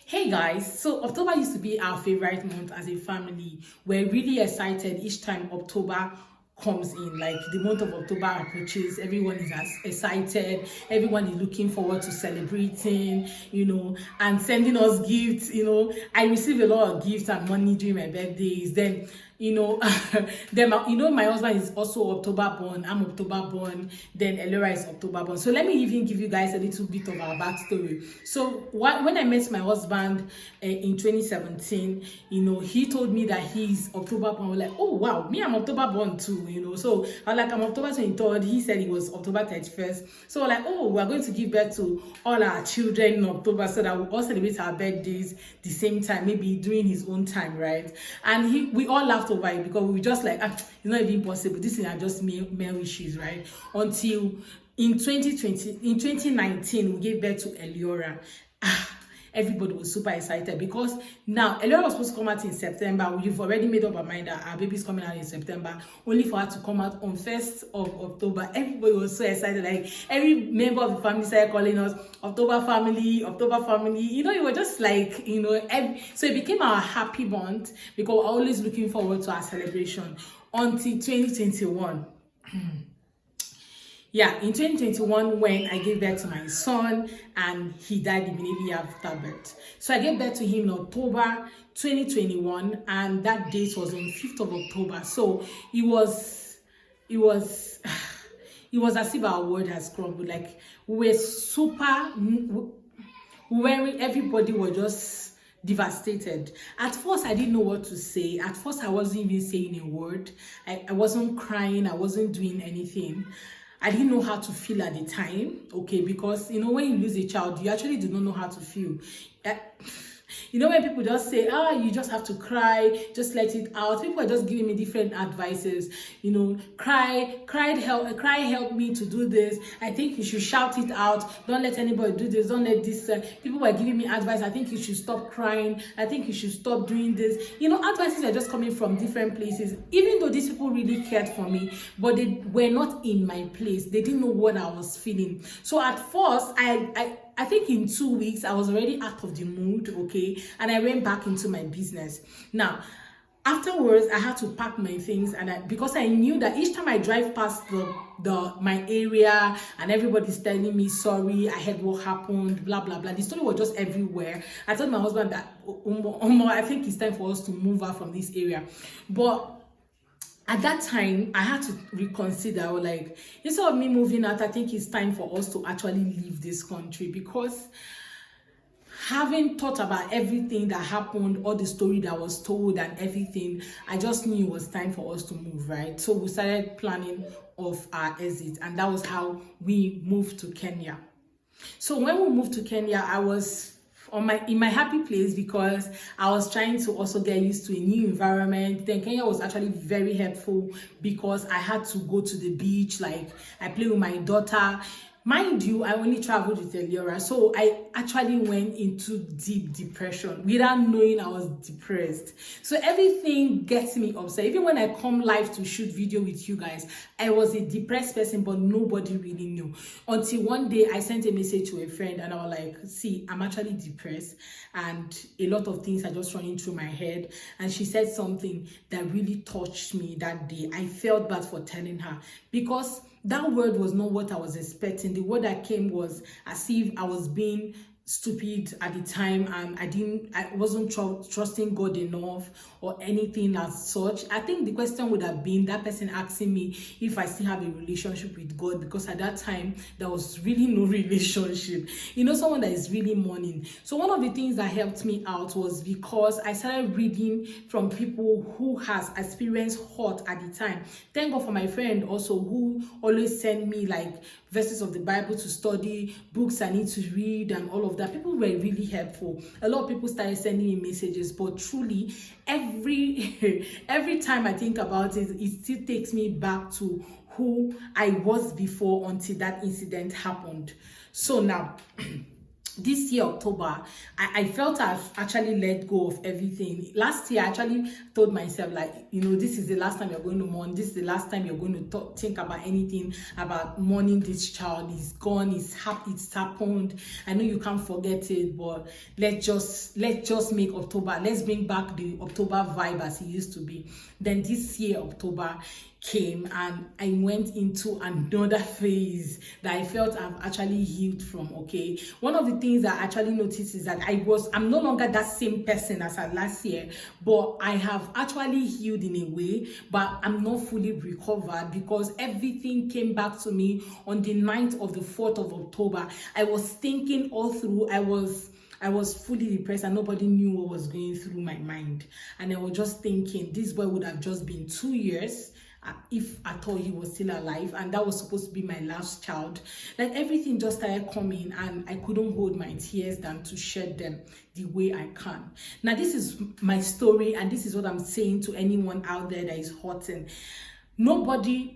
Hey guys, so October used to be our favorite month as a family. We're really excited each time October comes in. Like the month of October approaches, everyone is as excited, everyone is looking forward to celebrating, and sending us gifts. I receive a lot of gifts and money during my birthdays. Then then my husband is also October born. I'm October born. Then Elora is October born. So let me even give you guys a little bit of our backstory. So when I met my husband in 2017, he told me that he's October born. I was like, oh wow, me I'm October born too. So I was like, I'm October 23rd. He said he was October 31st. So we're like, oh, we're going to give birth to all our children in October so that we all celebrate our birthdays the same time, maybe during his own time, right? And we all laughed over it because we were just like, it's not even possible. These are just male issues, right? Until in 2019, we gave birth to Eliora. Everybody was super excited because now Eliora was supposed to come out in September. We've already made up our mind that our baby's coming out in September, only for her to come out on 1st of October. Everybody was so excited. Like every member of the family started calling us October family, October family. It was just like, so it became our happy month because we're always looking forward to our celebration until 2021. Yeah, in 2021, when I gave birth to my son and he died immediately after birth. So I gave birth to him in October 2021, and that date was on 5th of October. So it was as if our world has crumbled. Like we were everybody was just devastated. At first, I didn't know what to say. At first, I wasn't even saying a word. I wasn't crying. I wasn't doing anything. I didn't know how to feel at the time, okay, because when you lose a child, you actually do not know how to feel. When people just say, you just have to cry, just let it out. People are just giving me different advices. Cry, help me to do this. I think you should shout it out. Don't let anybody do this. Don't let this. People were giving me advice. I think you should stop crying. I think you should stop doing this. Advices are just coming from different places. Even though these people really cared for me, but they were not in my place. They didn't know what I was feeling. So at first, I think in 2 weeks, I was already out of the mood, okay? And I went back into my business. Now, afterwards, I had to pack my things, and because I knew that each time I drive past my area and everybody's telling me, sorry, I heard what happened, blah, blah, blah. The story was just everywhere. I told my husband that, I think it's time for us to move out from this area. But at that time, I had to reconsider, like, instead of me moving out, I think it's time for us to actually leave this country, because having thought about everything that happened, all the story that was told and everything, I just knew it was time for us to move, right? So we started planning of our exit, and that was how we moved to Kenya. So when we moved to Kenya, I was in my happy place because I was trying to also get used to a new environment. Then Kenya was actually very helpful because I had to go to the beach. Like I play with my daughter. Mind you, I only traveled with Eliora, so I actually went into deep depression without knowing I was depressed. So everything gets me upset. Even when I come live to shoot video with you guys, I was a depressed person, but nobody really knew. Until one day I sent a message to a friend and I was like, see, I'm actually depressed and a lot of things are just running through my head. And she said something that really touched me that day. I felt bad for telling her because that word was not what I was expecting. The word that came was as if I was being stupid at the time and I wasn't trusting God enough or anything as such. I think the question would have been that person asking me if I still have a relationship with God, because at that time there was really no relationship. Someone that is really mourning. So one of the things that helped me out was because I started reading from people who has experienced hurt at the time. Thank God for my friend also who always sent me like verses of the Bible to study, books I need to read and all of that. People were really helpful. A lot of people started sending me messages, but truly every time I think about it, it still takes me back to who I was before until that incident happened. So now this year October, I felt I've actually let go of everything. Last year I actually told myself, like, you know, this is the last time you're going to mourn, this is the last time you're going to think about anything about mourning this child. Is gone, it's happened. I know you can't forget it, but let's just make October, let's bring back the October vibe as it used to be. Then this year October came and I went into another phase that I felt I've actually healed from. Okay, one of the things I actually noticed is that I'm no longer that same person as I last year, but I have actually healed in a way, but I'm not fully recovered because everything came back to me on the 9th of the 4th of October. I was thinking all through, I was fully depressed and nobody knew what was going through my mind. And I was just thinking, this boy would have just been 2 years if at all he was still alive, and that was supposed to be my last child. Like, everything just started coming and I couldn't hold my tears than to shed them the way I can. Now, this is my story and this is what I'm saying to anyone out there that is hurting. Nobody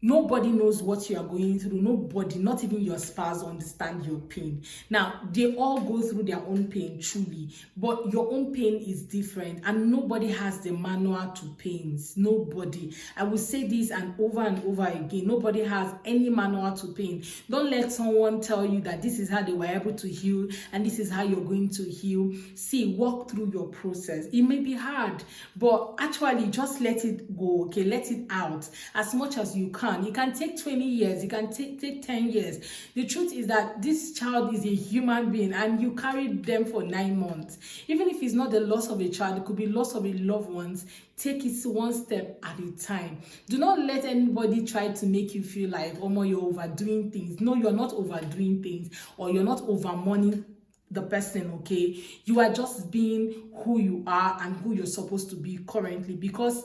knows what you are going through. Nobody, not even your spouse, understand your pain. Now, they all go through their own pain, truly, but your own pain is different and nobody has the manual to pains. Nobody. I will say this and over again. Nobody has any manual to pain. Don't let someone tell you that this is how they were able to heal and this is how you're going to heal. See, walk through your process. It may be hard, but actually just let it go, okay? Let it out as much as you can. It can take 20 years, it can take 10 years. The truth is that this child is a human being and you carried them for 9 months. Even if it's not the loss of a child, it could be loss of a loved one. Take it one step at a time. Do not let anybody try to make you feel like, oh my, you're overdoing things. No, you're not overdoing things, or you're not over mourning the person, okay? You are just being who you are and who you're supposed to be currently, because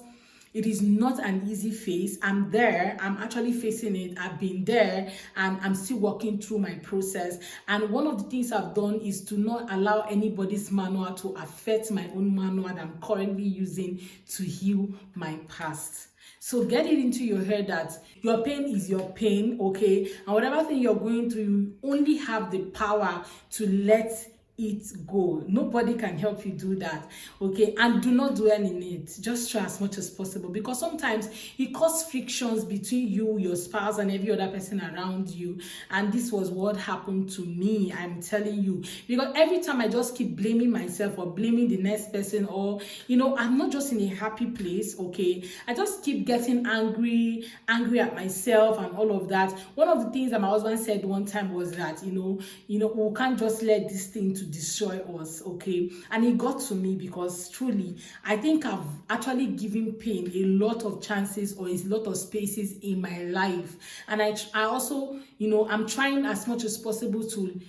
it is not an easy phase. I'm there. I'm actually facing it. I've been there and I'm still working through my process. And one of the things I've done is to not allow anybody's manual to affect my own manual that I'm currently using to heal my past. So get it into your head that your pain is your pain, okay? And whatever thing you're going through, you only have the power to let it go. Nobody can help you do that, okay? And do not dwell in it. Just try as much as possible, because sometimes it causes frictions between you, your spouse, and every other person around you. And this was what happened to me, I'm telling you, because every time I just keep blaming myself or blaming the next person, or, you know, I'm not just in a happy place, okay? I just keep getting angry at myself and all of that. One of the things that my husband said one time was that, you know, we can't just let this thing to destroy us, okay? And it got to me, because truly I think I've actually given pain a lot of chances or a lot of spaces in my life. And I also, you know, I'm trying as much as possible to,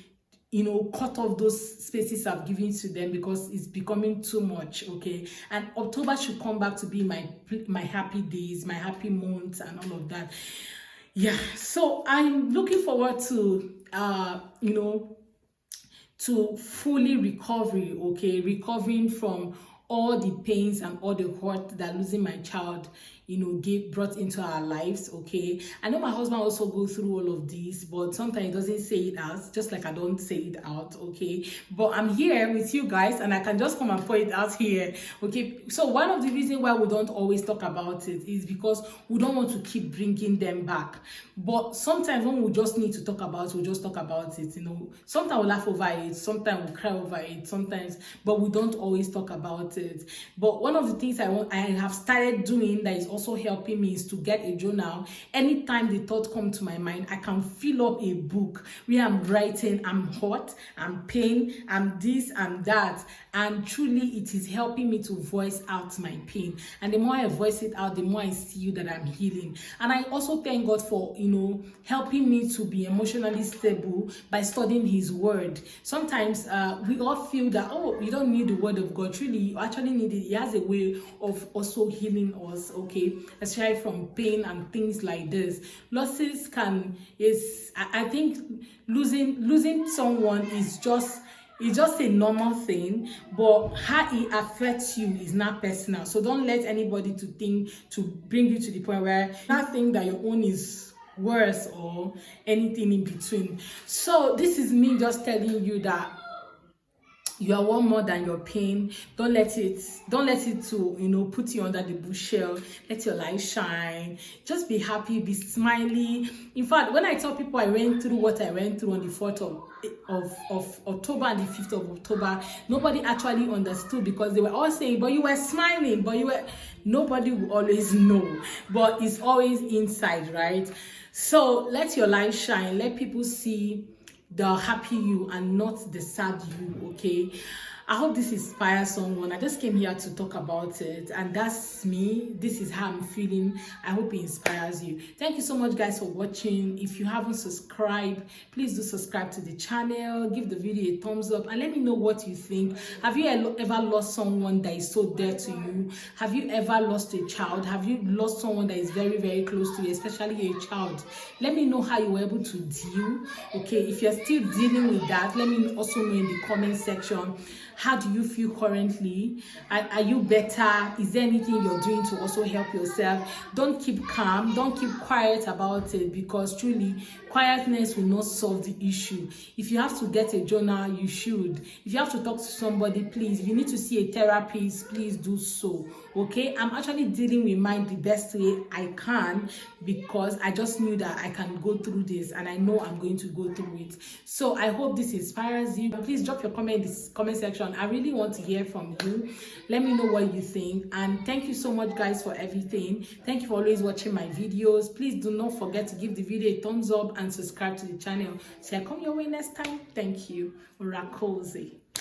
you know, cut off those spaces I've given to them, because it's becoming too much, okay? And October should come back to be my happy days, my happy months and all of that. Yeah, so I'm looking forward to you know, to fully recovery, okay? Recovering from all the pains and all the hurt that losing my child, you know, brought into our lives, okay? I know my husband also goes through all of these, but sometimes he doesn't say it out, just like I don't say it out, okay? But I'm here with you guys and I can just come and point it out here, okay? So one of the reasons why we don't always talk about it is because we don't want to keep bringing them back. But sometimes when we just need to talk about it, we just talk about it, you know? Sometimes we laugh over it, sometimes we cry over it, sometimes, but we don't always talk about it. But one of the things I have started doing that is also helping me is to get a journal. Anytime the thought come to my mind, I can fill up a book where I'm writing, I'm hurt, I'm pain, I'm this, I'm that. And truly it is helping me to voice out my pain. And the more I voice it out, the more I see that I'm healing. And I also thank God for, you know, helping me to be emotionally stable by studying his word. Sometimes we all feel that, oh, you don't need the word of God. Truly, you actually need it. He has a way of also healing us, okay? Especially from pain and things like this. Losses I think losing someone is just, it's just a normal thing, but how it affects you is not personal. So don't let anybody to bring you to the point where you think that your own is worse or anything in between. So this is me just telling you that you are one more than your pain. Don't let it to, you know, put you under the bushel. Let your light shine. Just be happy, be smiley. In fact, when I tell people I went through what I went through on the 4th of October and the 5th of October, nobody actually understood, because they were all saying, but you were smiling, but you were, nobody will always know, but it's always inside, right? So let your light shine. Let people see the happy you and not the sad you. Okay, I hope this inspires someone. I just came here to talk about it, and that's me. This is how I'm feeling. I hope it inspires you. Thank you so much, guys, for watching. If you haven't subscribed, please do subscribe to the channel. Give the video a thumbs up and let me know what you think. Have you ever lost someone that is so dear to you? Have you ever lost a child? Have you lost someone that is very, very close to you, especially a child? Let me know how you were able to deal. Okay, if you're still dealing with that, let me also know in the comment section. How do you feel currently? Are you better? Is there anything you're doing to also help yourself? Don't keep calm. Don't keep quiet about it, because truly, quietness will not solve the issue. If you have to get a journal, you should. If you have to talk to somebody, please. If you need to see a therapist, please do so. Okay? I'm actually dealing with mine the best way I can, because I just knew that I can go through this, and I know I'm going to go through it. So I hope this inspires you. Please drop your comment in the comment section. I really want to hear from you. Let me know what you think, and thank you so much, guys, for everything. Thank you for always watching my videos. Please do not forget to give the video a thumbs up and subscribe to the channel. So I come your way next time. Thank you. Rakoze.